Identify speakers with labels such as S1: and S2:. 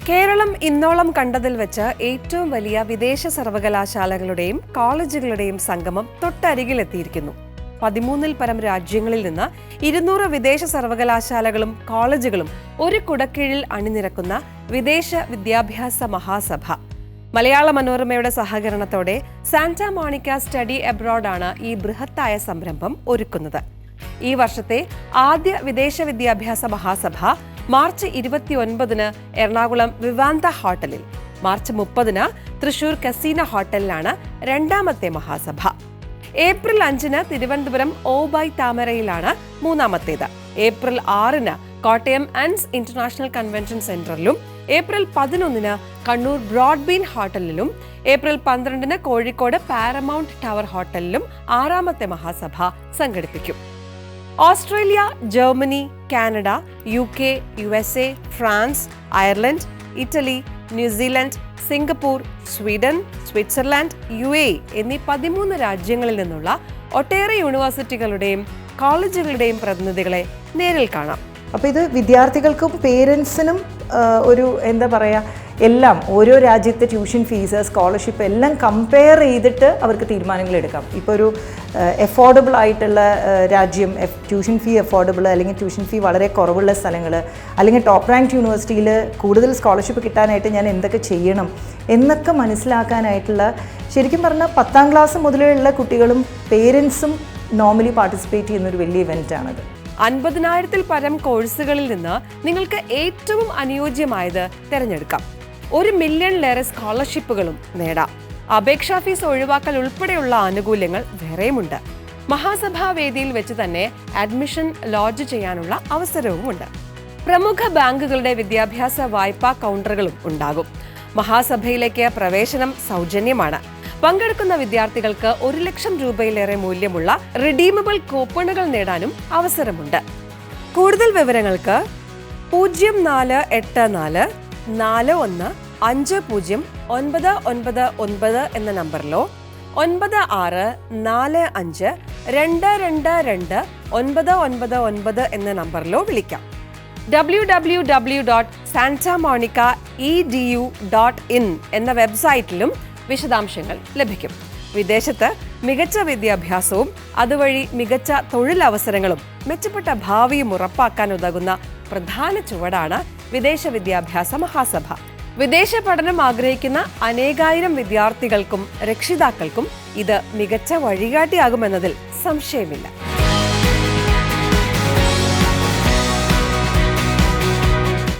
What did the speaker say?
S1: കേരളം ഇന്നോളം കണ്ടതിൽ വെച്ച് ഏറ്റവും വലിയ വിദേശ സർവകലാശാലകളുടെയും കോളേജുകളുടെയും സംഗമം തൊട്ടരികിലെത്തിയിരിക്കുന്നു. 13-ൽ പരം രാജ്യങ്ങളിൽ നിന്ന് 200 വിദേശ സർവകലാശാലകളും കോളേജുകളും ഒരു കുടക്കീഴിൽ അണിനിരക്കുന്ന വിദേശ വിദ്യാഭ്യാസ മഹാസഭ. മലയാള മനോരമയുടെ സഹകരണത്തോടെ സാന്റാ മോണിക്ക സ്റ്റഡി അബ്രോഡാണ് ഈ ബൃഹത്തായ സംരംഭം ഒരുക്കുന്നത്. ഈ വർഷത്തെ ആദ്യ വിദേശ വിദ്യാഭ്യാസ മഹാസഭ മാർച്ച് 29-ന് എറണാകുളം വിവാന്ത ഹോട്ടലിൽ, മാർച്ച് 30-ന് തൃശൂർ കസീന ഹോട്ടലിലാണ് രണ്ടാമത്തെ മഹാസഭ. ഏപ്രിൽ 5-ന് തിരുവനന്തപുരം ഓബൈ താമരയിലാണ് മൂന്നാമത്തേത്. ഏപ്രിൽ 6-ന് കോട്ടയം ആൻസ് ഇന്റർനാഷണൽ കൺവെൻഷൻ സെന്ററിലും, ഏപ്രിൽ 11-ന് കണ്ണൂർ ബ്രോഡ്ബീൻ ഹോട്ടലിലും, ഏപ്രിൽ 12-ന് കോഴിക്കോട് പാരമൗണ്ട് ടവർ ഹോട്ടലിലും ആറാമത്തെ മഹാസഭ സംഘടിപ്പിക്കും. Australia, Germany, Canada, UK, USA, France, Ireland, Italy, New Zealand, Singapore, Sweden, Switzerland, UAE എന്നീ 13 രാജ്യങ്ങളിൽ നിന്നുള്ള ഒട്ടേറെ യൂണിവേഴ്സിറ്റികളുടെയും കോളേജുകളുടെയും പ്രതിനിധികളെ നേരിൽ കാണാം.
S2: അപ്പോൾ ഇത് വിദ്യാർത്ഥികൾക്കും പേരൻസിനും ഒരു എന്താ പറയുക, എല്ലാം ഓരോ രാജ്യത്തെ ട്യൂഷൻ ഫീസ്, സ്കോളർഷിപ്പ് എല്ലാം കമ്പയർ ചെയ്തിട്ട് അവർക്ക് തീരുമാനങ്ങൾ എടുക്കാം. ഇപ്പോൾ ഒരു എഫോർഡബിൾ ആയിട്ടുള്ള രാജ്യം, ട്യൂഷൻ ഫീ എഫോർഡബിൾ, അല്ലെങ്കിൽ ട്യൂഷൻ ഫീ വളരെ കുറവുള്ള സ്ഥലങ്ങൾ, അല്ലെങ്കിൽ ടോപ്പ് റാങ്ക് യൂണിവേഴ്സിറ്റിയിൽ കൂടുതൽ സ്കോളർഷിപ്പ് കിട്ടാനായിട്ട് ഞാൻ എന്തൊക്കെ ചെയ്യണം എന്നൊക്കെ മനസ്സിലാക്കാനായിട്ടുള്ള, ശരിക്കും പറഞ്ഞാൽ 10ാം ക്ലാസ് മുതലുള്ള കുട്ടികളും പേരൻസും നോർമലി പാർട്ടിസിപ്പേറ്റ് ചെയ്യുന്നൊരു വലിയ ഇവൻ്റാണത്.
S1: 50,000-ൽ പരം കോഴ്സുകളിൽ നിന്ന് നിങ്ങൾക്ക് ഏറ്റവും അനുയോജ്യമായത് തിരഞ്ഞെടുക്കാം. 1 മില്യണിലേറെ സ്കോളർഷിപ്പുകളും നേടാം. അപേക്ഷാ ഫീസ് ഒഴിവാക്കൽ ഉൾപ്പെടെയുള്ള ആനുകൂല്യങ്ങൾ വേറെയുമുണ്ട്. മഹാസഭാ വേദിയിൽ വെച്ച് തന്നെ അഡ്മിഷൻ ലോഡ്ജ് ചെയ്യാനുള്ള അവസരവുമുണ്ട്. പ്രമുഖ ബാങ്കുകളുടെ വിദ്യാഭ്യാസ വായ്പാ കൗണ്ടറുകളും ഉണ്ടാകും. മഹാസഭയിലേക്ക് പ്രവേശനം സൗജന്യമാണ്. പങ്കെടുക്കുന്ന വിദ്യാർത്ഥികൾക്ക് 1 ലക്ഷം രൂപയിലേറെ മൂല്യമുള്ള റിഡീമബിൾ കൂപ്പണുകൾ നേടാനും അവസരമുണ്ട്. കൂടുതൽ വിവരങ്ങൾക്ക് 0484 41 50 എന്ന നമ്പറിലോ 9645 222 999 എന്ന നമ്പറിലോ വിളിക്കാം. www.santamonica.edu.in എന്ന വെബ്സൈറ്റിലും വിശദാംശങ്ങൾ ലഭിക്കും. വിദേശത്ത് മികച്ച വിദ്യാഭ്യാസവും അതുവഴി മികച്ച തൊഴിലവസരങ്ങളും മെച്ചപ്പെട്ട ഭാവിയും ഉറപ്പാക്കാൻ ഉതകുന്ന പ്രധാന ചുവടാണ് വിദേശ വിദ്യാഭ്യാസ മഹാസഭ. വിദേശ പഠനം ആഗ്രഹിക്കുന്ന അനേകായിരം വിദ്യാർത്ഥികൾക്കും രക്ഷിതാക്കൾക്കും ഇത് മികച്ച വഴികാട്ടിയാകുമെന്നതിൽ സംശയമില്ല.